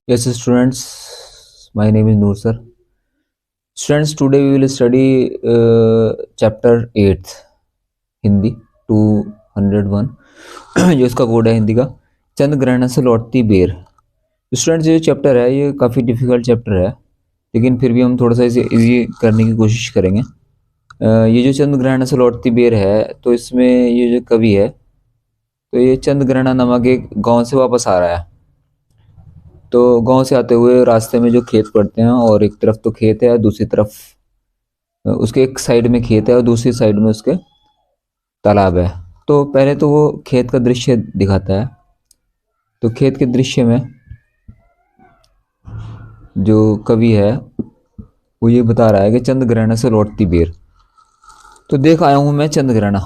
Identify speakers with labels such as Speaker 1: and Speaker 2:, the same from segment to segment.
Speaker 1: Yes, students, my name is Noor sir. Students, today we will study chapter 8 Hindi 201 जो इसका code है हिंदी का चंद ग्रहण से लौटती बेर। तो स्टूडेंट्स ये चैप्टर है ये काफ़ी डिफिकल्ट चैप्टर है, लेकिन फिर भी हम थोड़ा सा इसे इजी करने की कोशिश करेंगे। ये जो चंद ग्रहण से लौटती बेर है, तो इसमें ये जो कवि है, तो ये चंद ग्रहण नामक एक गाँव से वापस आ रहा है। तो गांव से आते हुए रास्ते में जो खेत पड़ते हैं, और एक तरफ तो खेत है, दूसरी तरफ उसके एक साइड में खेत है और दूसरी साइड में उसके तालाब है। तो पहले तो वो खेत का दृश्य दिखाता है। तो खेत के दृश्य में जो कवि है वो ये बता रहा है कि चंद ग्रहण से लौटती बेर। तो देख आया हूं मैं चंद ग्रहण।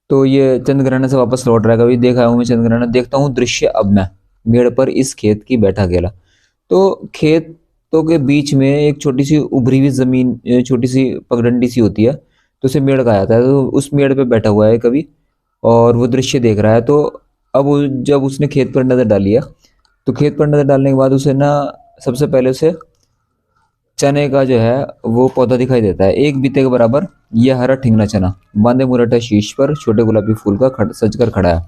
Speaker 1: तो ये चंद ग्रहण से वापस लौट रहा है कवि। देख आया हूं मैं चंद ग्रहण, देखता हूँ दृश्य अब मैं मेड़ पर इस खेत की बैठा अकेला। तो खेतों के बीच में एक छोटी सी उभरी हुई जमीन, छोटी सी पगडंडी सी होती है, तो उसे मेड़ कहा जाता है। तो उस मेड़ पे बैठा हुआ है कवि और वो दृश्य देख रहा है। तो अब जब उसने खेत पर नजर डाली है, तो खेत पर नजर डालने के बाद उसे ना सबसे पहले उसे चने का जो है वो पौधा दिखाई देता है, एक बीते के बराबर। यह हरा ठिंगना चना बांधे मुरठा शीश पर छोटे गुलाबी फूल का सजकर खड़ा है।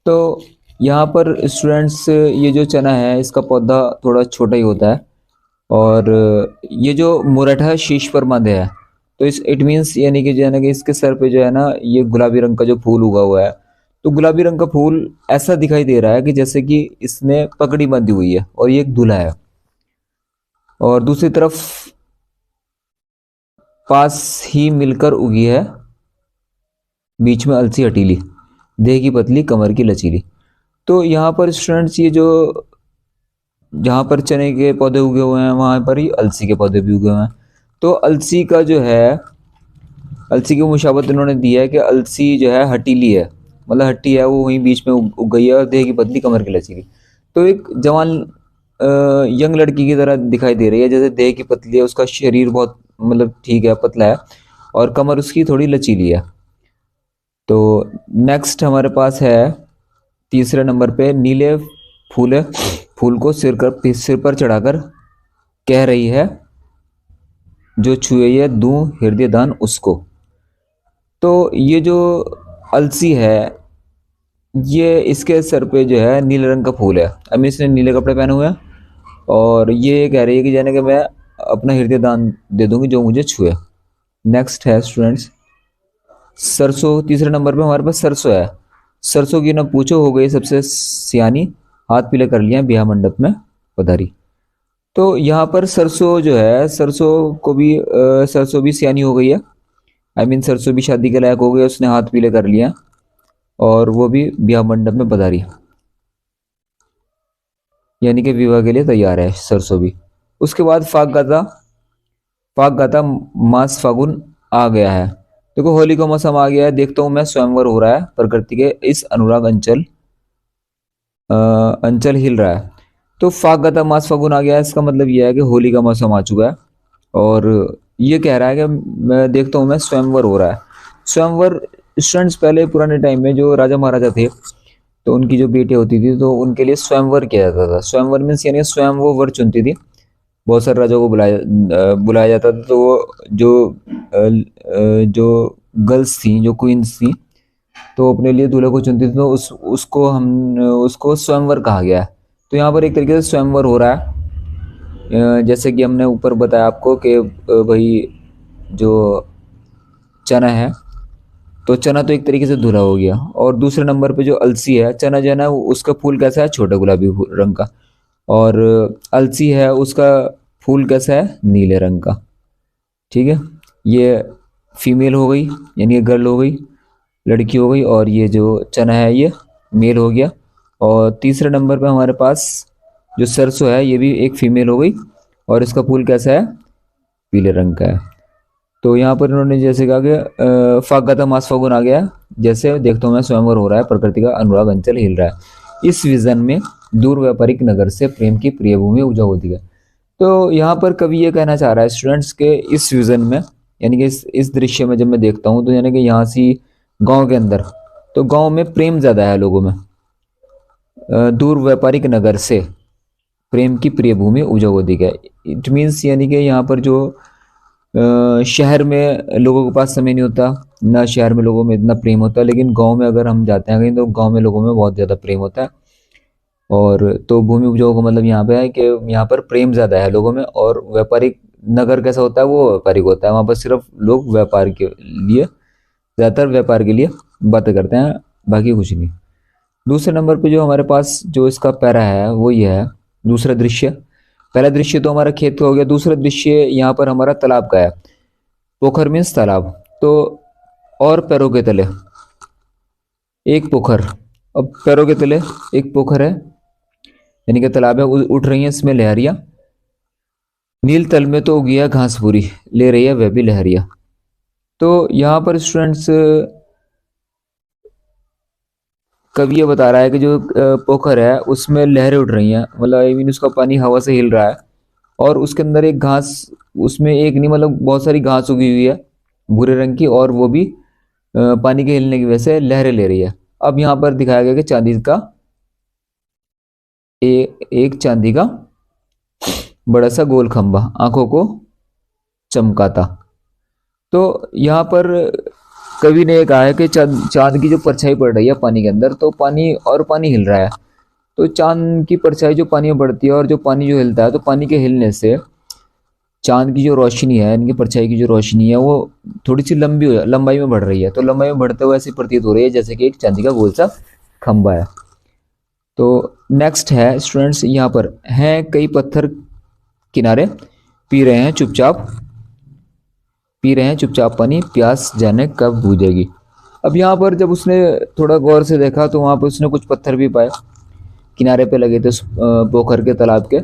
Speaker 1: तो यहाँ पर स्टूडेंट्स ये जो चना है इसका पौधा थोड़ा छोटा ही होता है, और ये जो मुरठा शीश पर बांधे है, तो इस इट मीन्स यानी कि जो है ना कि इसके सर पे जो है ना ये गुलाबी रंग का जो फूल उगा हुआ है। तो गुलाबी रंग का फूल ऐसा दिखाई दे रहा है कि जैसे कि इसने पगड़ी बांधी हुई है और ये एक दूल्हा है। और दूसरी तरफ पास ही मिलकर उगी है बीच में अलसी हटीली, देह की पतली कमर की लचीली। तो यहाँ पर स्टूडेंट्स ये जो जहाँ पर चने के पौधे उगे हुए हैं वहां पर ही अलसी के पौधे भी उगे हुए हैं। तो अलसी का जो है, अलसी की मुशावत इन्होंने दी है कि अलसी जो है हटीली है, मतलब हट्टी है वो वहीं बीच में उग गई है और देह की पतली कमर की लचीली। तो एक जवान यंग लड़की की तरह दिखाई दे रही है, जैसे देह की पतली है, उसका शरीर बहुत मतलब ठीक है, पतला है, और कमर उसकी थोड़ी लचीली है। तो नेक्स्ट हमारे पास है तीसरे नंबर पे नीले फूल फूल को सिर पर चढ़ाकर कह रही है, जो छुए ये दूं हृदय दान उसको। तो ये जो अलसी है, ये इसके सर पे जो है नीले रंग का फूल है। अभी इसने नीले कपड़े पहने हुए हैं और ये कह रही है कि जाने कि मैं अपना हृदय दान दे दूंगी जो मुझे छुए। नेक्स्ट है स्टूडेंट्स सरसों। तीसरे नंबर पे हमारे पास सरसों है। सरसों की ना पूछो हो गई सबसे सियानी, हाथ पीले कर लिया ब्याह मंडप में पधारी। तो यहाँ पर सरसों जो है, सरसों को भी सरसों भी सियानी हो गई है। आई मीन सरसों भी शादी के लायक हो गई, उसने हाथ पीले कर लिया और वो भी ब्याह मंडप में पधारी, यानी कि विवाह के लिए तैयार है सरसों भी। उसके बाद फाग गाता मास फागुन आ गया है। देखो होली का मौसम आ गया है, देखता हूँ मैं स्वयंवर हो रहा है प्रकृति के इस अनुराग अंचल हिल रहा है। तो फाग गाता मास फागुन आ गया है, इसका मतलब यह है कि होली का मौसम आ चुका है। और ये कह रहा है कि मैं देखता हूँ मैं स्वयंवर हो रहा है। स्वयंवर स्टूडेंट्स पहले पुराने टाइम में जो राजा महाराजा थे, तो उनकी जो बेटी होती थी तो उनके लिए स्वयंवर किया जाता था। स्वयंवर मीन्स यानी स्वयं वो वर चुनती थी। बहुत सारे राजाओं को बुलाया जाता था। तो वो जो गर्ल्स थी, जो क्वींस थी, तो अपने लिए दूल्हे को चुनती थी। तो उसको स्वयंवर कहा गया है। तो यहाँ पर एक तरीके से स्वयंवर हो रहा है। जैसे कि हमने ऊपर बताया आपको कि भाई जो चना है, तो चना तो एक तरीके से धुला हो गया। और दूसरे नंबर पे जो अलसी है, चना जो है ना उसका फूल कैसा है, छोटा गुलाबी रंग का, और अलसी है उसका फूल कैसा है, नीले रंग का। ठीक है, ये फीमेल हो गई यानी ये गर्ल हो गई, लड़की हो गई, और ये जो चना है ये मेल हो गया। और तीसरे नंबर पे हमारे पास जो सरसों है ये भी एक फीमेल हो गई, और इसका फूल कैसा है, पीले रंग का है। तो यहाँ पर इन्होंने जैसे कहा कि फागता मास फागुन आ गया, जैसे देखता हूँ मैं स्वयंवर हो रहा है प्रकृति का अनुराग अंचल हिल रहा है, इस विजन में दूर व्यापारिक नगर से प्रेम की प्रिय भूमि उपजा होती है। तो यहाँ पर कवि ये कहना चाह रहा है स्टूडेंट्स के इस विजन में, यानी कि इस दृश्य में जब मैं देखता हूँ, तो यानी कि यहाँ से गांव के अंदर, तो गांव में प्रेम ज़्यादा है लोगों में, दूर व्यापारिक नगर से प्रेम की प्रिय भूमि उजाऊ अधिक है। इट मीन्स यानी कि यहाँ पर जो शहर में लोगों के पास समय नहीं होता, ना शहर में लोगों में इतना प्रेम होता है, लेकिन गांव में अगर हम जाते हैं कहीं तो गांव में लोगों में बहुत ज़्यादा प्रेम होता है। और तो भूमि उपजाऊ का मतलब यहाँ पे है कि यहाँ पर प्रेम ज़्यादा है लोगों में। और व्यापारिक नगर कैसा होता है, वो व्यापारिक होता है, वहाँ पर सिर्फ लोग व्यापार के लिए, ज़्यादातर व्यापार के लिए बातें करते हैं, बाकी कुछ नहीं। दूसरे नंबर पे जो हमारे पास जो इसका पैरा है वो ये है, दूसरा दृश्य। पहला दृश्य तो हमारा खेत का हो गया, दूसरा दृश्य यहाँ पर हमारा तालाब का है। पोखर मीन्स तालाब। तो और पैरों के तले एक पोखर, अब पैरों के तले एक पोखर है यानी कि तालाब है, उठ रही है इसमें लहरियां। नील तल में तो उगी है घास पूरी, ले रही है वह भी लहरिया। तो यहाँ पर स्टूडेंट्स कवि ये बता रहा है कि जो पोखर है उसमें लहरें उठ रही हैं, मतलब आई मीन उसका पानी हवा से हिल रहा है, और उसके अंदर एक घास, उसमें एक नहीं मतलब बहुत सारी घास उगी हुई है भूरे रंग की, और वो भी पानी के हिलने की वजह से लहरें ले रही है। अब यहाँ पर दिखाया गया कि चांदी का एक चांदी का बड़ा सा गोल खंभा आंखों को चमकाता। तो यहाँ पर कवि ने कहा है कि चांद की जो परछाई पड़ रही है पानी के अंदर, तो पानी और पानी हिल रहा है, तो चांद की परछाई जो पानी में पड़ती है और जो पानी जो हिलता है, तो पानी के हिलने से चांद की जो रोशनी है, इनकी परछाई की जो रोशनी है वो थोड़ी सी लंबाई में बढ़ रही है। तो लंबाई में बढ़ते हुए ऐसी प्रतीत हो रही है जैसे कि एक चांदी का गोल सा खंभा है। तो नेक्स्ट है स्टूडेंट्स, यहाँ पर हैं कई पत्थर किनारे, पी रहे हैं चुपचाप, पी रहे हैं चुपचाप पानी, प्यास जाने कब बुझेगी। अब यहाँ पर जब उसने थोड़ा गौर से देखा तो वहाँ पर उसने कुछ पत्थर भी पाए किनारे पे लगे थे पोखर के तालाब के,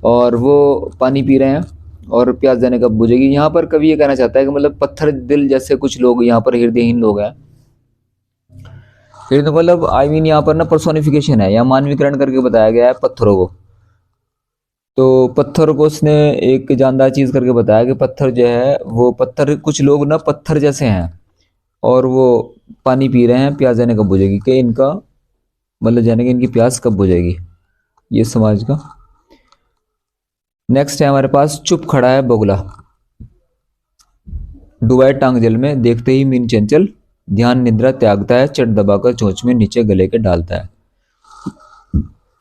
Speaker 1: और वो पानी पी रहे हैं और प्यास जाने कब बुझेगी। यहाँ पर कवि ये कहना चाहता है कि मतलब पत्थर दिल जैसे कुछ लोग यहाँ पर हृदयहीन लोग हैं। हृदय मतलब आई मीन यहाँ पर ना पर्सोनिफिकेशन है या मानवीकरण करके बताया गया है पत्थरों को। तो पत्थर को उसने एक जानदार चीज करके बताया कि पत्थर जो है वो पत्थर, कुछ लोग ना पत्थर जैसे हैं और वो पानी पी रहे हैं, प्यास जाने कब बुझेगी, कि इनका मतलब जाने कि इनकी प्यास कब बुझेगी, ये समाज का। नेक्स्ट है हमारे पास, चुप खड़ा है बोगला, डुबाए टांग जल में, देखते ही मीन चंचल, ध्यान निद्रा त्यागता है, चट दबाकर चोंच में नीचे गले के डालता है।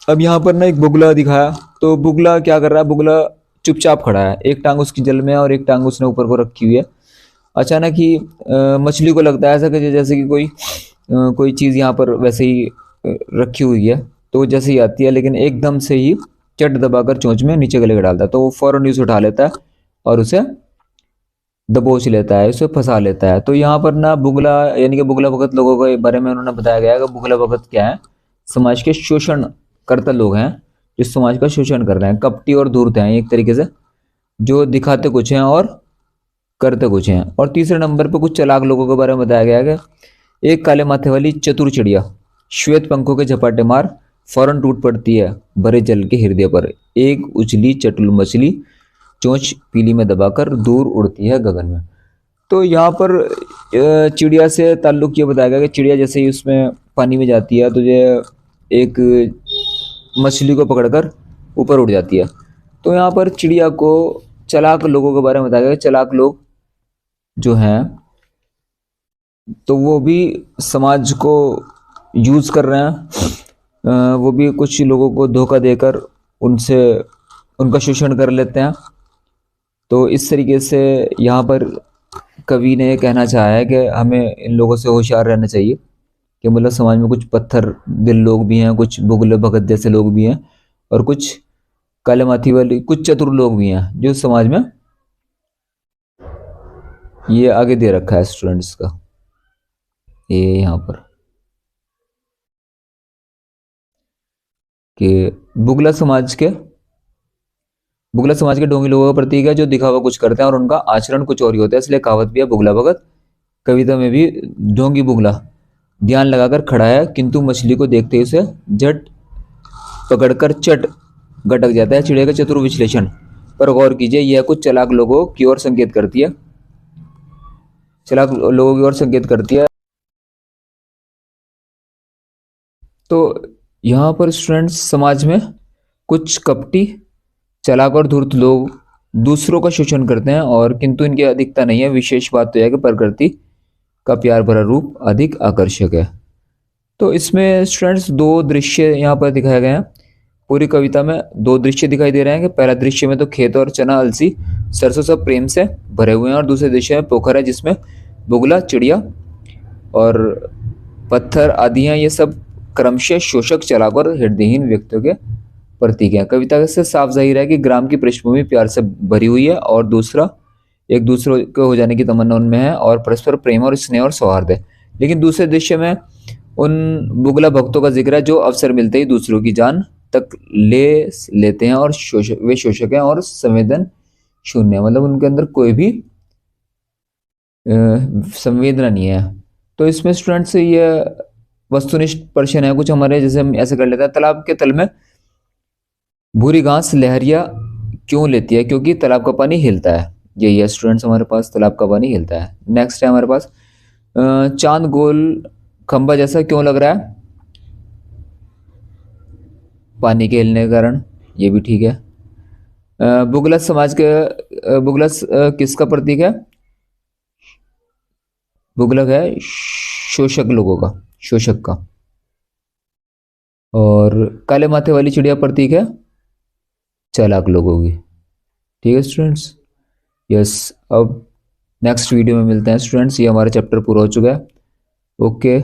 Speaker 1: अब यहाँ पर ना एक बुगला दिखाया, तो बुगला क्या कर रहा है, बुगला चुपचाप खड़ा है, एक टांग उसकी जल में है और एक टांग उसने ऊपर को रखी हुई है। अचानक ही मछली को लगता है ऐसा कि जैसे कि कोई चीज़ यहाँ पर वैसे ही रखी हुई है, तो जैसे ही आती है, लेकिन एकदम से ही चट दबाकर चोंच में नीचे गले का डालता है, तो वो फौरन उसे उठा लेता है और उसे दबोच लेता है, उसे फंसा लेता है। तो यहाँ पर ना बुगला यानी कि बुगला भगत लोगों के बारे में उन्होंने बताया गया है कि बुगला भगत क्या है, समाज के शोषण करता लोग हैं, जो समाज का शोषण कर रहे हैं, कपटी और धूर्त हैं एक तरीके से, जो दिखाते कुछ हैं और करते कुछ हैं। और तीसरे नंबर पर कुछ चालाक लोगों के बारे में बताया गया है कि एक काले माथे वाली चतुर चिड़िया, श्वेत पंखों के झपाटे मार, फौरन टूट पड़ती है भरे जल के हृदय पर, एक उछली चटुल मछली चोंच पीली में दबाकर दूर उड़ती है गगन में। तो यहाँ पर चिड़िया से ताल्लुक ये बताया गया कि चिड़िया जैसे ही उसमें पानी में जाती है तो ये एक मछली को पकड़कर ऊपर उड़ जाती है। तो यहाँ पर चिड़िया को चालाक लोगों के बारे में बताया गया, चालाक लोग जो हैं तो वो भी समाज को यूज कर रहे हैं, वो भी कुछ लोगों को धोखा देकर उनसे उनका शोषण कर लेते हैं। तो इस तरीके से यहाँ पर कवि ने कहना चाहा है कि हमें इन लोगों से होशियार रहना चाहिए, कि मतलब समाज में कुछ पत्थर दिल लोग भी हैं, कुछ बुगले भगत जैसे लोग भी हैं, और कुछ काले माथी वाली कुछ चतुर लोग भी हैं जो समाज में, ये आगे दे रखा है स्टूडेंट्स का, ये यहाँ पर कि बुगला समाज के ढोंगी लोगों का प्रतीक है जो दिखावा कुछ करते हैं और उनका आचरण कुछ और ही होता है, इसलिए कहावत भी है बुगला भगत। कविता में भी ढोंगी बुगला ध्यान लगाकर खड़ा है किंतु मछली को देखते ही उसे झट पकड़कर चट गटक जाता है। चिड़िया का चतुर विश्लेषण पर गौर कीजिए, यह कुछ चालाक लोगों की ओर संकेत करती है, चालाक लोगों की ओर संकेत करती है। तो यहाँ पर स्टूडेंट्स समाज में कुछ कपटी, चालाक और धूर्त लोग दूसरों का शोषण करते हैं, और किंतु इनकी अधिकता नहीं है। विशेष बात तो यह है कि प्रकृति का प्यार भरा रूप अधिक आकर्षक है। तो इसमें स्टूडेंट्स दो दृश्य यहाँ पर दिखाए गए हैं। पूरी कविता में दो दृश्य दिखाई दे रहे हैं कि पहला दृश्य में तो खेत और चना, अलसी, सरसों सब प्रेम से भरे हुए हैं, और दूसरे दृश्य में पोखर है जिसमें बुगला, चिड़िया और पत्थर आदि हैं। ये सब क्रमशः शोषक, चालाक और हृदयहीन व्यक्तियों के प्रतीक हैं। कविता से साफ जाहिर है कि ग्राम की पृष्ठभूमि प्यार से भरी हुई है, और दूसरा एक दूसरे के हो जाने की तमन्ना उनमें है, और परस्पर प्रेम और स्नेह और सौहार्द है। लेकिन दूसरे दृश्य में उन बुगला भक्तों का जिक्र है जो अवसर मिलते ही दूसरों की जान तक ले लेते हैं, और वे शोषक हैं और संवेदन शून्य, मतलब उनके अंदर कोई भी संवेदना नहीं है। तो इसमें स्टूडेंट्स ये वस्तुनिष्ठ प्रश्न है कुछ हमारे, जैसे हम ऐसे कर लेते हैं। तालाब के तल में भूरी घास लहरिया क्यों लेती है? क्योंकि तालाब का पानी हिलता है। यही है स्टूडेंट्स हमारे पास, तालाब का पानी हिलता है। नेक्स्ट है हमारे पास चांद गोल खंबा जैसा क्यों लग रहा है? पानी के हिलने के कारण, ये भी ठीक है। बुगलस समाज के बुगलस किसका प्रतीक है? बुगलक है शोषक लोगों का, शोषक का। और काले माथे वाली चिड़िया प्रतीक है चालाक लोगों की। ठीक है स्टूडेंट्स, यस। अब नेक्स्ट वीडियो में मिलते हैं स्टूडेंट्स, ये हमारा चैप्टर पूरा हो चुका है। ओके।